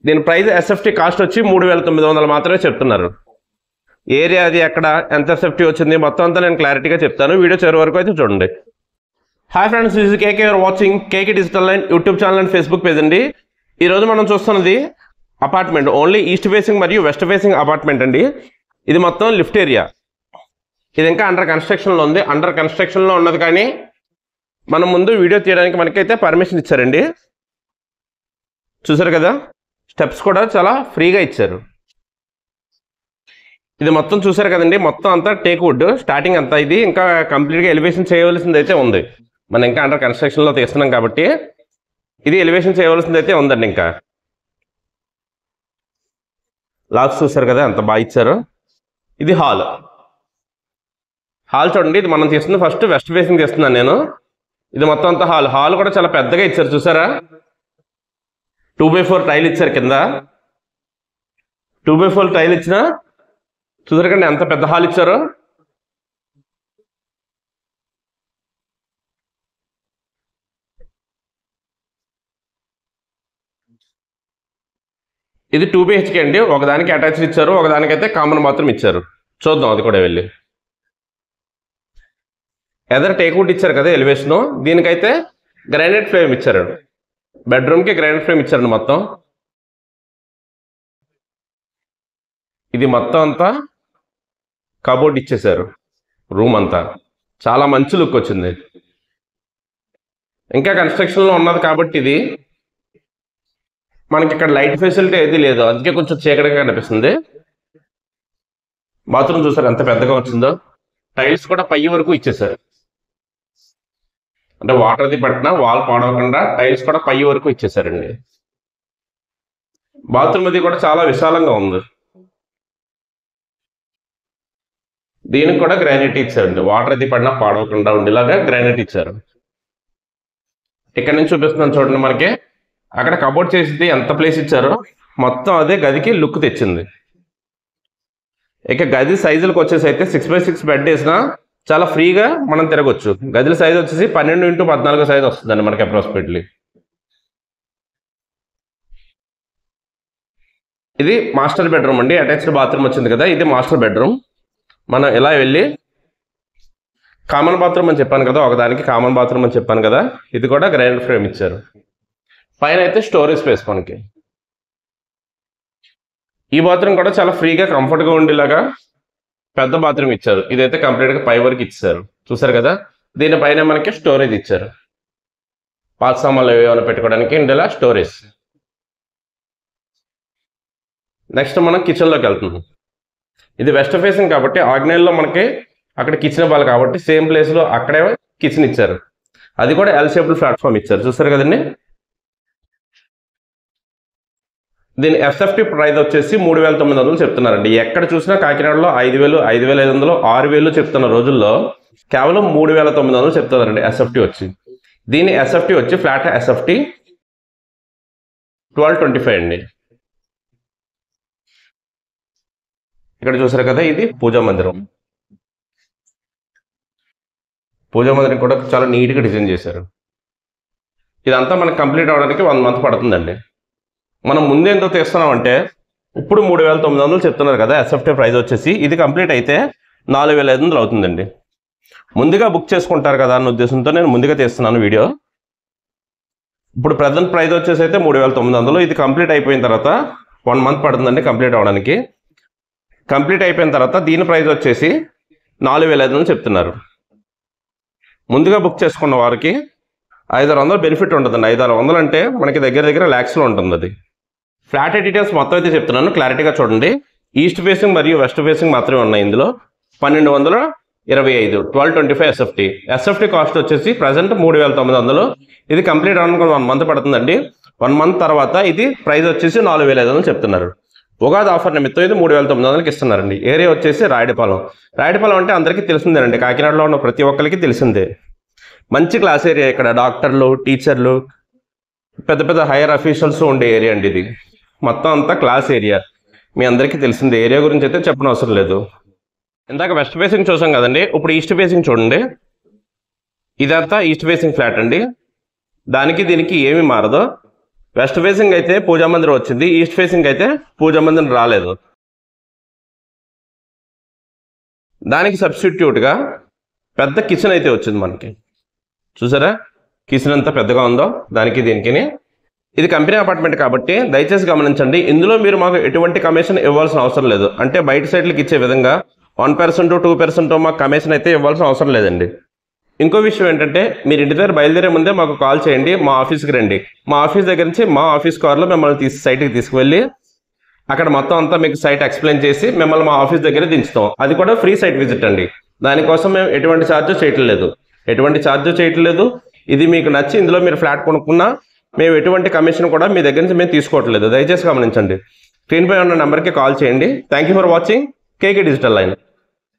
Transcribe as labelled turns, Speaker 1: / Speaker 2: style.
Speaker 1: దీని price SFT cost వచ్చి 3900 మాత్రమే చెప్తున్నారు. ఏరియా అది ఎక్కడ ఎంత ఎస్ఎఫ్టీ వచ్చింది మొత్తం అంతా నేను క్లారిటీగా చెప్తాను. వీడియో చివరి వరకు అయితే చూడండి. Hi friends, this is KK you're watching KK digital line YouTube channel and Facebook page అండి. ఈరోజు మనం చూస్తున్నది అపార్ట్మెంట్, ఓన్లీ ఈస్ట్ ఫేసింగ్ మరియు వెస్ట్ ఫేసింగ్ అపార్ట్మెంట్ అండి. ఇది మొత్తం లిఫ్ట్ ఏరియా. ఇది ఇంకా అండర్ కన్స్ట్రక్షన్లో ఉంది. అండర్ కన్స్ట్రక్షన్లో ఉన్నది కానీ మనం ముందు వీడియో తీయడానికి మనకైతే పర్మిషన్ ఇచ్చారండి. చూసారు కదా, స్టెప్స్ కూడా చాలా ఫ్రీగా ఇచ్చారు. ఇది మొత్తం చూసారు కదండి, మొత్తం అంతా టేక్ వుడ్ స్టార్టింగ్ అంతా. ఇది ఇంకా కంప్లీట్గా ఎలివేషన్ చేయవలసింది అయితే ఉంది. మనం ఇంకా అండర్ కన్స్ట్రక్షన్లో తీస్తున్నాం కాబట్టి ఇది ఎలివేషన్ చేయవలసింది అయితే ఉందండి. ఇంకా లాస్ట్ చూసారు కదా ఎంత బాగా ఇచ్చారు. ఇది హాల్ చూడండి. ఇది మనం తీస్తుంది ఫస్ట్ వెస్ట్ ఫేసింగ్ తీస్తున్నాను నేను. ఇది మొత్తం అంతా హాల్ కూడా చాలా పెద్దగా ఇచ్చారు. చూసారా, 2x4 టైల్ ఇచ్చారు. కింద 2x4 టైల్ ఇచ్చిన చూసారు కండి ఎంత పెద్ద హాల్ ఇచ్చారో. ఇది 2 BHK అండి. ఒకదానికి అటాచ్డ్ ఇచ్చారు, ఒకదానికైతే కామన్ బాత్రూమ్ ఇచ్చారు. చూద్దాం అది కూడా వెళ్ళి. ఎదర్ టేక్వుడ్ ఇచ్చారు కదా ఎలివేషన్, దీనికైతే గ్రానైట్ ఫ్రేమ్ ఇచ్చారు. బెడ్రూమ్కి గ్రానైట్ ఫ్రేమ్ ఇచ్చారండి మొత్తం. ఇది మొత్తం అంతా కబోర్డ్ ఇచ్చేసారు. రూమ్ అంతా చాలా మంచి లుక్ వచ్చింది. ఇంకా కన్స్ట్రక్షన్లో ఉన్నది కాబట్టి ఇది మనకి ఇక్కడ లైట్ ఫెసిలిటీ ఏది లేదు, అందుకే కొంచెం చీకటిగా కనిపిస్తుంది. బాత్రూమ్ చూసారు ఎంత పెద్దగా వచ్చిందో. టైల్స్ కూడా పై వరకు ఇచ్చేసారు. అంటే వాటర్ది పట్టిన వాల్ పాడవకుండా టైల్స్ కూడా పై వరకు ఇచ్చేసారండి. బాత్రూమ్ అది కూడా చాలా విశాలంగా ఉంది. దీనికి కూడా గ్రానైట్ ఇచ్చారండి. వాటర్ అది పడినా పాడవకుండా ఉండేలాగా గ్రానైట్ ఇచ్చారు. ఇక్కడ నుంచి చూపిస్తున్నాను చూడండి. మనకి అక్కడ కబోర్డ్ చేసింది ఎంత ప్లేస్ ఇచ్చారో మొత్తం అదే గదికి లుక్ తెచ్చింది. ఇక గది సైజులకు వచ్చేసి అయితే 6x6 బెడ్ వేసినా చాలా ఫ్రీగా మనం తిరగొచ్చు. గదుల సైజ్ వచ్చేసి 12x14 సైజ్ వస్తుందండి మనకి అప్రాక్సిమేట్లీ. ఇది మాస్టర్ బెడ్రూమ్ అండి. అటాచ్డ్ బాత్రూమ్ వచ్చింది కదా, ఇది మాస్టర్ బెడ్రూమ్. మనం ఇలా వెళ్ళి కామన్ బాత్రూమ్ అని చెప్పాను కదా, ఒకదానికి కామన్ బాత్రూమ్ అని చెప్పాను కదా, ఇది కూడా గ్రానైట్ ఫ్రేమ్ ఇచ్చారు. పైన అయితే స్టోరేజ్ స్పేస్ మనకి. ఈ బాత్రూమ్ కూడా చాలా ఫ్రీగా కంఫర్ట్గా ఉండేలాగా పెద్ద బాత్రూమ్ ఇచ్చారు. ఇదైతే కంప్లీట్గా పై వరకు ఇచ్చారు. చూసారు కదా, దీనిపైన మనకి స్టోరేజ్ ఇచ్చారు. పాత సామాన్లు ఏమైనా పెట్టుకోవడానికి ఇందులో స్టోరేజ్. నెక్స్ట్ మనం కిచెన్లోకి వెళ్తున్నాం. ఇది వెస్ట్ ఫేసింగ్ కాబట్టి ఆగ్నేయంలో మనకి అక్కడ కిచెన్ ఇవ్వాలి కాబట్టి సేమ్ ప్లేస్లో అక్కడే కిచెన్ ఇచ్చారు. అది కూడా ఎల్ షేప్డ్ ప్లాట్ఫామ్ ఇచ్చారు. చూసారు కదండి. దీని ఎస్ఎఫ్టీ ప్రైస్ వచ్చేసి 3900 చెప్తున్నారండి. ఎక్కడ చూసినా కాకినాడలో 5000, 5500, 6000 చెప్తున్న రోజుల్లో కేవలం 3900 చెప్తున్నారండి ఎస్ఎఫ్టీ వచ్చి. దీని ఎస్ఎఫ్టీ వచ్చి ఫ్లాట్ ఎస్ఎఫ్టీ 1225 అండి. ఇక్కడ చూసారు కదా, ఇది పూజా మందిరం. పూజా మందిరం కూడా చాలా నీట్గా డిజైన్ చేశారు. ఇదంతా మనకు కంప్లీట్ అవ్వడానికి 1 మంత్ పడుతుందండి. మనం ముందు ఎంతో తీస్తున్నామంటే ఇప్పుడు 3900 చెప్తున్నారు కదా ఎస్ఎఫ్టీ ప్రైస్ వచ్చేసి. ఇది కంప్లీట్ అయితే 4500 అవుతుందండి. ముందుగా బుక్ చేసుకుంటారు కదా అన్న ఉద్దేశంతో నేను ముందుగా తీస్తున్నాను వీడియో. ఇప్పుడు ప్రజెంట్ ప్రైస్ వచ్చేసి అయితే 3900. ఇది కంప్లీట్ అయిపోయిన తర్వాత 1 మంత్ పడుతుందండి కంప్లీట్ అవ్వడానికి. కంప్లీట్ అయిపోయిన తర్వాత దీని ప్రైస్ వచ్చేసి 4500 చెప్తున్నారు. ముందుగా బుక్ చేసుకున్న వారికి 500 బెనిఫిట్ ఉంటుందండి. 500 అంటే మనకి దగ్గర ల్యాక్స్లో ఉంటుంది. అది ఫ్లాట్ డీటెయిల్స్ మొత్తం అయితే చెప్తున్నాను, క్లారిటీగా చూడండి. ఈస్ట్ ఫేసింగ్ మరియు వెస్ట్ ఫేసింగ్ మాత్రమే ఉన్నాయి ఇందులో. 1225 1225 ఎస్ఎఫ్టీ కాస్ట్ వచ్చేసి ప్రజెంట్ 3900. ఇది కంప్లీట్ అవ్వడానికి 1 మంత్ పడుతుందండి. 1 మంత్ తర్వాత ఇది ప్రైస్ వచ్చేసి 4500 చెప్తున్నారు. ఉగాది ఆఫర్ నిమిత్తం ఇది 3900కి ఇస్తున్నారండి. ఏరియా వచ్చేసి రాయడిపాలెం. రాయడిపాలెం అంటే అందరికీ తెలిసిందేనండి, కాకినాడలో ఉన్న ప్రతి ఒక్కరికి తెలిసిందే. మంచి క్లాస్ ఏరియా. ఇక్కడ డాక్టర్లు, టీచర్లు, పెద్ద హైయర్ అఫీషియల్స్ ఉండే ఏరియా అండి ఇది. మొత్తం అంతా క్లాస్ ఏరియా. మీ అందరికీ తెలిసిందే. ఏరియా గురించి అయితే చెప్పనవసరం లేదు. ఇందాక వెస్ట్ ఫేసింగ్ చూసాం కదండి, ఇప్పుడు ఈస్ట్ ఫేసింగ్ చూడండి. ఇదంతా ఈస్ట్ ఫేసింగ్ ఫ్లాట్ అండి. దానికి దీనికి ఏమీ మారదు. వెస్ట్ ఫేసింగ్ అయితే పూజా మందిరం వచ్చింది, ఈస్ట్ ఫేసింగ్ అయితే పూజా మందిరం రాలేదు. దానికి సబ్స్టిట్యూట్గా పెద్ద కిచెన్ అయితే వచ్చింది మనకి. చూసారా కిచెన్ ఎంత పెద్దగా ఉందో దానికి దీనికి. ఇది కంపెనీ అపార్ట్మెంట్ కాబట్టి దయచేసి గమనించండి, ఇందులో మీరు మాకు ఎటువంటి కమిషన్ ఇవ్వాల్సిన అవసరం లేదు. అంటే బయట సైడ్లకు ఇచ్చే విధంగా 1% 2% మాకు కమిషన్ అయితే ఇవ్వాల్సిన అవసరం లేదండి. ఇంకో విషయం ఏంటంటే, మీరు ఇంటి దగ్గర బయలుదేరే ముందే మాకు కాల్ చేయండి, మా ఆఫీస్కి రండి. మా ఆఫీస్ దగ్గర నుంచి మా ఆఫీస్ కార్లో మిమ్మల్ని సైట్కి తీసుకువెళ్ళి అక్కడ మొత్తం అంతా మీకు సైట్ ఎక్స్ప్లెయిన్ చేసి మిమ్మల్ని మా ఆఫీస్ దగ్గర దించుతాం. అది కూడా ఫ్రీ సైట్ విజిట్ అండి. దానికోసం మేము ఎటువంటి ఛార్జ్ చేయట్లేదు. ఇది మీకు నచ్చి ఇందులో మీరు ఫ్లాట్ కొనుక్కున్నా మేము ఎటువంటి కమిషన్ కూడా మీ దగ్గర నుంచి మేము తీసుకోవట్లేదు. దయచేసి గమనించండి. స్క్రీన్ పై ఉన్న నెంబర్కి కాల్ చేయండి. Thank you for watching KK digital line.